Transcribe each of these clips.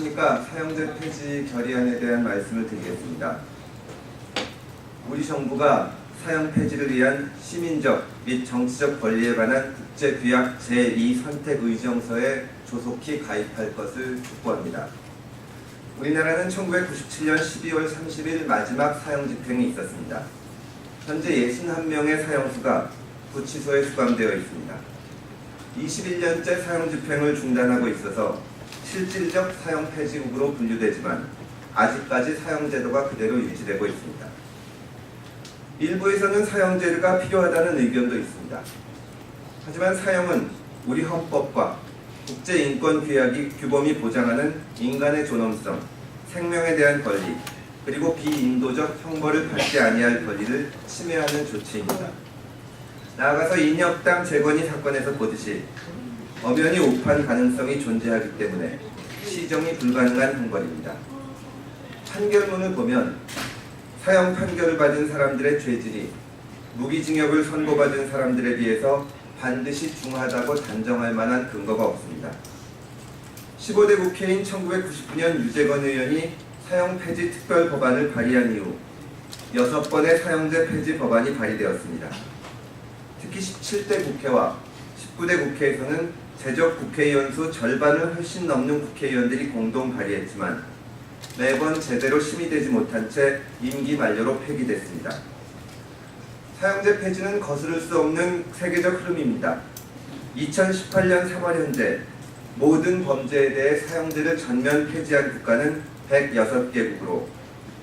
안녕하십니까. 사형제 폐지 결의안에 대한 말씀을 드리겠습니다. 우리 정부가 사형 폐지를 위한 시민적 및 정치적 권리에 관한 국제규약 제2선택의정서에 조속히 가입할 것을 촉구합니다. 우리나라는 1997년 12월 30일 마지막 사형 집행이 있었습니다. 현재 61명의 사형수가 구치소에 수감되어 있습니다. 21년째 사형 집행을 중단하고 있어서 실질적 사형 폐지국으로 분류되지만 아직까지 사형제도가 그대로 유지되고 있습니다. 일부에서는 사형제가 필요하다는 의견도 있습니다. 하지만 사형은 우리 헌법과 국제인권규약이 규범이 보장하는 인간의 존엄성, 생명에 대한 권리, 그리고 비인도적 형벌을 받지 아니할 권리를 침해하는 조치입니다. 나아가서 인혁당 재건이 사건에서 보듯이 엄연히 오판 가능성이 존재하기 때문에 시정이 불가능한 형벌입니다. 판결문을 보면 사형 판결을 받은 사람들의 죄질이 무기징역을 선고받은 사람들에 비해서 반드시 중하다고 단정할 만한 근거가 없습니다. 15대 국회인 1999년 유재건 의원이 사형 폐지 특별 법안을 발의한 이후 6번의 사형제 폐지 법안이 발의되었습니다. 특히 17대 국회와 19대 국회에서는 제적 국회의원 수 절반을 훨씬 넘는 국회의원들이 공동 발의했지만 매번 제대로 심의되지 못한 채 임기 만료로 폐기됐습니다. 사형제 폐지는 거스를 수 없는 세계적 흐름입니다. 2018년 3월 현재 모든 범죄에 대해 사형제를 전면 폐지한 국가는 106개국으로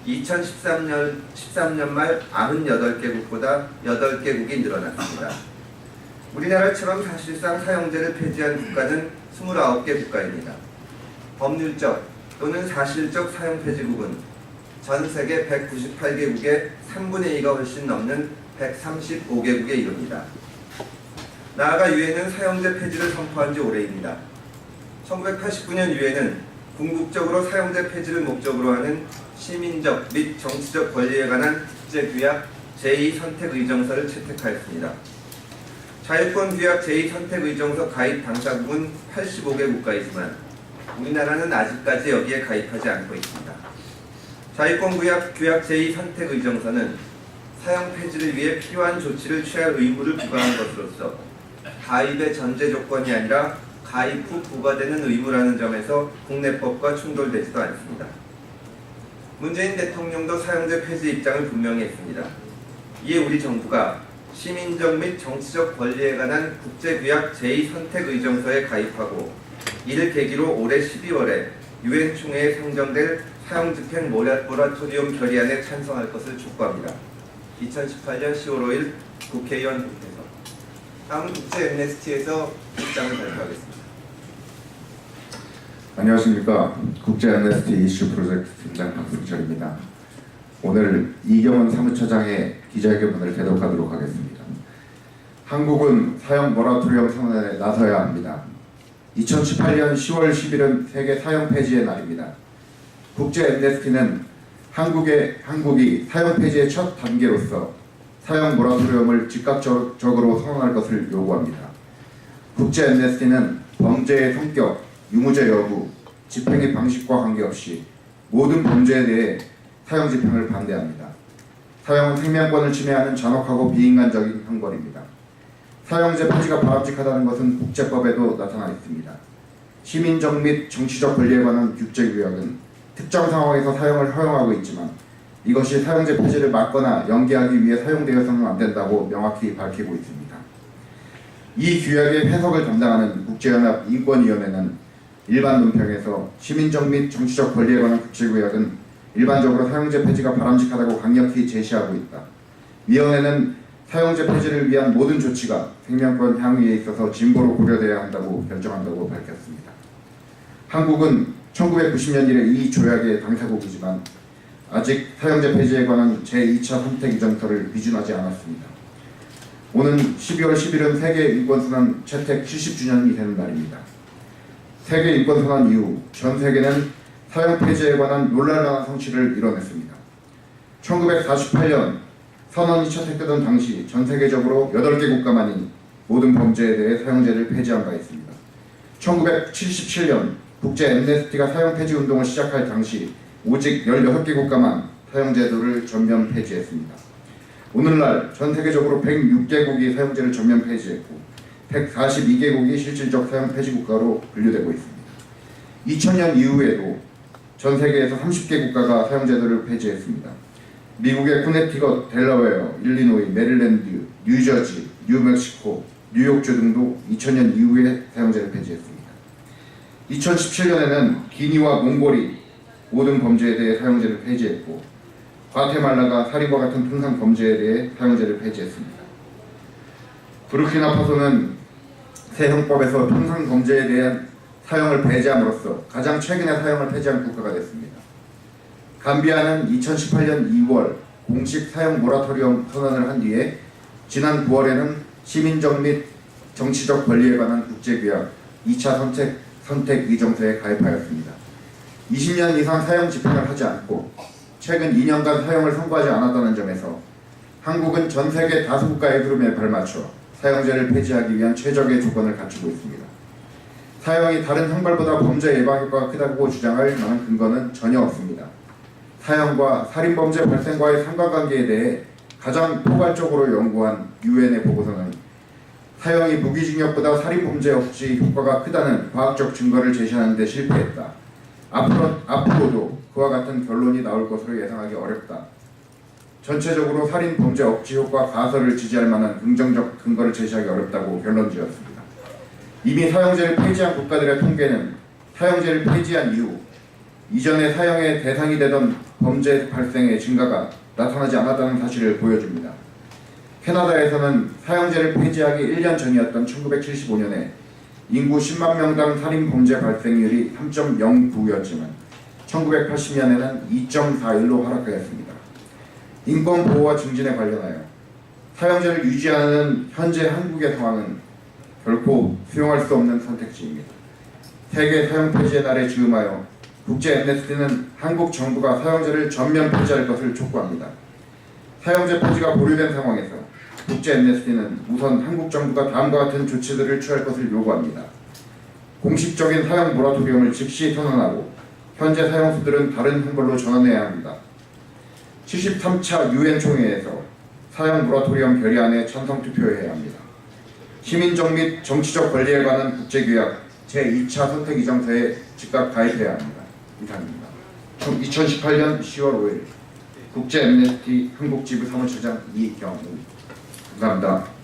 2013년 말 98개국보다 8개국이 늘어났습니다. 우리나라처럼 사실상 사형제를 폐지한 국가는 29개 국가입니다. 법률적 또는 사실적 사형 폐지국은 전 세계 198개국의 3분의 2가 훨씬 넘는 135개국에 이릅니다. 나아가 유엔은 사형제 폐지를 선포한 지 오래입니다. 1989년 유엔은 궁극적으로 사형제 폐지를 목적으로 하는 시민적 및 정치적 권리에 관한 국제규약 제2선택의정서를 채택하였습니다. 자유권규약 제2선택의정서 가입 당사국은 85개 국가이지만 우리나라는 아직까지 여기에 가입하지 않고 있습니다. 자유권규약 제2선택의정서는 사형 폐지를 위해 필요한 조치를 취할 의무를 부과한 것으로서 가입의 전제 조건이 아니라 가입 후 부과되는 의무라는 점에서 국내법과 충돌되지도 않습니다. 문재인 대통령도 사형제 폐지 입장을 분명히 했습니다. 이에 우리 정부가 시민적 및 정치적 권리에 관한 국제규약 제2선택의정서에 가입하고 이를 계기로 올해 12월에 유엔 총회에 상정될 사형집행 모라토리엄 결의안에 찬성할 것을 촉구합니다. 2018년 10월 5일 국회의원 국회에서 다음은 국제 엠네스티에서 입장을 발표하겠습니다. 안녕하십니까. 국제 엠네스티 이슈 프로젝트 팀장 박승철입니다. 오늘 이경원 사무처장의 기자회견문을 대독하도록 하겠습니다. 한국은 사형 모라토리엄 선언에 나서야 합니다. 2018년 10월 10일은 세계 사형 폐지의 날입니다. 국제 엠네스티는 한국이 사형 폐지의 첫 단계로서 사형 모라토리엄을 즉각적으로 선언할 것을 요구합니다. 국제 엠네스티는 범죄의 성격, 유무죄 여부, 집행의 방식과 관계없이 모든 범죄에 대해 사형 집행을 반대합니다. 사형은 생명권을 침해하는 잔혹하고 비인간적인 형벌입니다. 사형제 폐지가 바람직하다는 것은 국제법에도 나타나 있습니다. 시민적 및 정치적 권리에 관한 국제규약은 특정 상황에서 사형을 허용하고 있지만 이것이 사형제 폐지를 막거나 연기하기 위해 사용되어서는 안 된다고 명확히 밝히고 있습니다. 이 규약의 해석을 담당하는 국제연합 인권위원회는 일반 논평에서 시민적 및 정치적 권리에 관한 국제규약은 일반적으로 사형제 폐지가 바람직하다고 강력히 제시하고 있다. 위원회는 사형제 폐지를 위한 모든 조치가 생명권 향유에 있어서 진보로 고려돼야 한다고 결정한다고 밝혔습니다. 한국은 1990년 이래 이 조약의 당사국이지만 아직 사형제 폐지에 관한 제2차 선택의정서를 비준하지 않았습니다. 오는 12월 10일은 세계인권선언 채택 70주년이 되는 날입니다. 세계인권선언 이후 전 세계는 사형 폐지에 관한 놀랄만한 성취를 이뤄냈습니다. 1948년 선언이 채택되던 당시 전 세계적으로 8개 국가만이 모든 범죄에 대해 사형제를 폐지한 바 있습니다. 1977년 국제 엠네스티가 사형 폐지 운동을 시작할 당시 오직 16개 국가만 사형제도를 전면 폐지했습니다. 오늘날 전 세계적으로 106개국이 사형제를 전면 폐지했고 142개국이 실질적 사형 폐지 국가로 분류되고 있습니다. 2000년 이후에도 전 세계에서 30개 국가가 사형제도를 폐지했습니다. 미국의 코네티컷, 델라웨어, 일리노이, 메릴랜드, 뉴저지, 뉴멕시코, 뉴욕주 등도 2000년 이후에 사형제를 폐지했습니다. 2017년에는 기니와 몽골이 모든 범죄에 대해 사형제를 폐지했고 과테말라가 살인과 같은 통상 범죄에 대해 사형제를 폐지했습니다. 부르키나파소는 새 형법에서 통상 범죄에 대한 사형을 배제함으로써 가장 최근에 사형을 폐지한 국가가 됐습니다. 감비아는 2018년 2월 공식 사형 모라토리엄 선언을 한 뒤에 지난 9월에는 시민적 및 정치적 권리에 관한 국제규약 2차 선택 의정서에 가입하였습니다. 20년 이상 사형 집행을 하지 않고 최근 2년간 사형을 선고하지 않았다는 점에서 한국은 전 세계 다수국가의 흐름에 발맞춰 사형제를 폐지하기 위한 최적의 조건을 갖추고 있습니다. 사형이 다른 형벌보다 범죄 예방 효과가 크다고 주장할 만한 근거는 전혀 없습니다. 사형과 살인범죄 발생과의 상관관계에 대해 가장 포괄적으로 연구한 유엔의 보고서는 사형이 무기징역보다 살인범죄 억제 효과가 크다는 과학적 증거를 제시하는 데 실패했다. 앞으로도 그와 같은 결론이 나올 것으로 예상하기 어렵다. 전체적으로 살인범죄 억제 효과 가설을 지지할 만한 긍정적 근거를 제시하기 어렵다고 결론지었습니다. 이미 사형제를 폐지한 국가들의 통계는 사형제를 폐지한 이후 이전에 사형의 대상이 되던 범죄 발생의 증가가 나타나지 않았다는 사실을 보여줍니다. 캐나다에서는 사형제를 폐지하기 1년 전이었던 1975년에 인구 10만 명당 살인 범죄 발생률이 3.09였지만 1980년에는 2.41로 하락하였습니다. 인권 보호와 증진에 관련하여 사형제를 유지하는 현재 한국의 상황은 결코 수용할 수 없는 선택지입니다. 세계 사형 폐지의 날에 즈음하여 국제 엠네스티는 한국 정부가 사형제를 전면 폐지할 것을 촉구합니다. 사형제 폐지가 보류된 상황에서 국제 엠네스티는 우선 한국 정부가 다음과 같은 조치들을 취할 것을 요구합니다. 공식적인 사형 모라토리엄을 즉시 선언하고 현재 사형수들은 다른 형벌로 전환해야 합니다. 73차 유엔 총회에서 사형 모라토리엄 결의안에 찬성 투표해야 합니다. 시민적 및 정치적 권리에 관한 국제규약 제2차 선택 의정서에 즉각 가입해야 합니다. 이상입니다. 2018년 10월 5일 국제 엠네스티 한국지부 사무처장 이경우. 감사합니다.